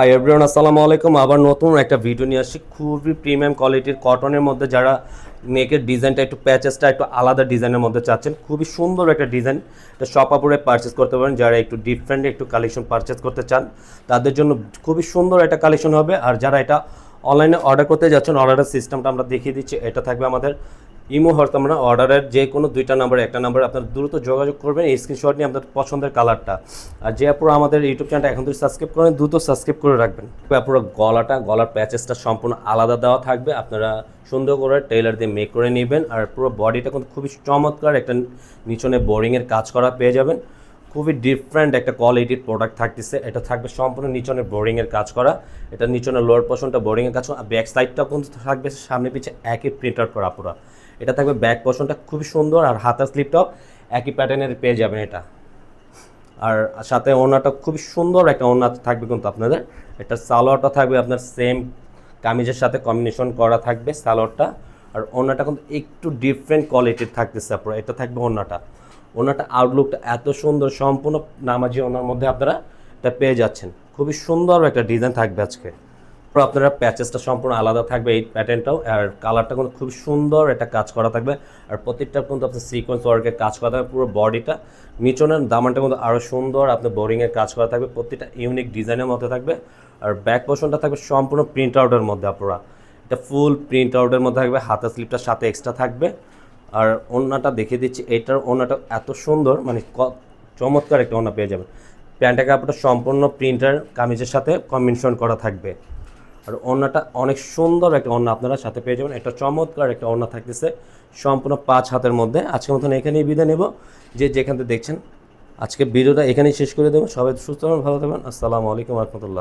Hi everyone, আসসালামু আলাইকুম। আবার নতুন একটা ভিডিও নিয়ে আসছি। খুবই প্রিমিয়াম কোয়ালিটির কটনের মধ্যে যারা নেকের ডিজাইনটা একটু প্যাচেসটা একটু আলাদা ডিজাইনের মধ্যে চাচ্ছেন, খুবই সুন্দর একটা ডিজাইন, এটা শপাপুরে পারচেস করতে পারেন। যারা একটু ডিফারেন্ট একটু কালেকশন পারচেস করতে চান তাদের জন্য খুবই সুন্দর একটা কালেকশন হবে। আর যারা এটা অনলাইনে অর্ডার করতে যাচ্ছেন, অর্ডারের সিস্টেমটা আমরা দেখিয়ে দিচ্ছি। এটা থাকবে আমাদের ইমো হোয়াটসঅ্যাপ, আমরা অর্ডারের যে কোনো দুইটা নাম্বার, একটা নাম্বারে আপনার দ্রুত যোগাযোগ করবেন, এই স্ক্রিনশট নিয়ে আপনার পছন্দের কালারটা। আর যে আপুরা আমাদের ইউটিউব চ্যানেলটা এখন থেকে সাবস্ক্রাইব করেন, দ্রুত সাবস্ক্রাইব করে রাখবেন। পুরো গলার প্যাচেসটা সম্পূর্ণ আলাদা দেওয়া থাকবে, আপনারা সুন্দর করে টেইলার দিয়ে মেক করে নেবেন। আর পুরো বডিটা কিন্তু খুবই চমৎকার একটা নিচনে বোরিংয়ের কাজ করা পেয়ে যাবেন। খুবই ডিফারেন্ট একটা কোয়ালিটির প্রোডাক্ট থাকতেছে। এটা থাকবে সম্পূর্ণ নিচনে বোরিংয়ের কাজ করা, এটা নিচনে লোয়ার পোর্শনটা বোরিংয়ের কাজ করা, ব্যাক সাইডটাও কিন্তু থাকবে সামনে পিছে একই প্রিন্ট আউট করা পুরো। এটা থাকবে ব্যাক পোর্শনটা খুবই সুন্দর, আর হাতার স্লিপটাও একই প্যাটার্নের পেয়ে যাবেন এটা। আর সাথে ওড়নাটা খুবই সুন্দর একটা ওড়না থাকবে কিন্তু আপনাদের। এটা সালোয়ারটা থাকবে আপনার সেম কামিজের সাথে কম্বিনেশন করা থাকবে সালোয়ারটা। আর ওড়নাটা কিন্তু একটু ডিফারেন্ট কোয়ালিটির থাকতেছে আপনারা। এটা থাকবে ওড়নাটা আউটলুকটা এত সুন্দর, সম্পূর্ণ নামাজি ওড়নার মধ্যে আপনারা এটা পেয়ে যাচ্ছেন। খুবই সুন্দর একটা ডিজাইন থাকবে আজকে। আপনারা প্যাচেসটা সম্পূর্ণ আলাদা থাকবে এই প্যাটার্নটাও। আর কালারটা কিন্তু খুব সুন্দর একটা কাজ করা থাকবে। আর প্রত্যেকটা কিন্তু আপনার সিকোয়েন্স ওয়ার্কের কাজ করা থাকবে পুরো বডিটা। নিচনের দামানটা কিন্তু আরও সুন্দর আপনার বোরিংয়ের কাজ করা থাকবে, প্রত্যেকটা ইউনিক ডিজাইনের মধ্যে থাকবে। আর ব্যাক পোর্শনটা থাকবে সম্পূর্ণ প্রিন্ট আউটের মধ্যে আপনারা, এটা ফুল প্রিন্ট আউটের মধ্যে থাকবে, হাতের স্লিপটার সাথে এক্সট্রা থাকবে। আর ওড়নাটা দেখিয়ে দিচ্ছি, এইটার ওড়নাটা এত সুন্দর, মানে চমৎকার একটা ওড়না পেয়ে যাবে। প্যান্টের কাপড়টা সম্পূর্ণ প্রিন্টার কামিজের সাথে কম্বিনেশন করা থাকবে। আর ওড়নাটা অনেক সুন্দর একটা ওড়না আপনারা সাথে পেয়ে যাবেন। একটা চমৎকার একটা ওড়না থাকতেছে সম্পূর্ণ 5 হাতের মধ্যে। আজকের মতন এখানেই বিদায় নেব, যে যেখান থেকে দেখছেন। আজকে ভিডিওটা এখানেই শেষ করে দেবো। সবাই সুস্থ থাকবেন, ভালো থাকবেন। আসসালামু আলাইকুম ওয়া রাহমাতুল্লাহ।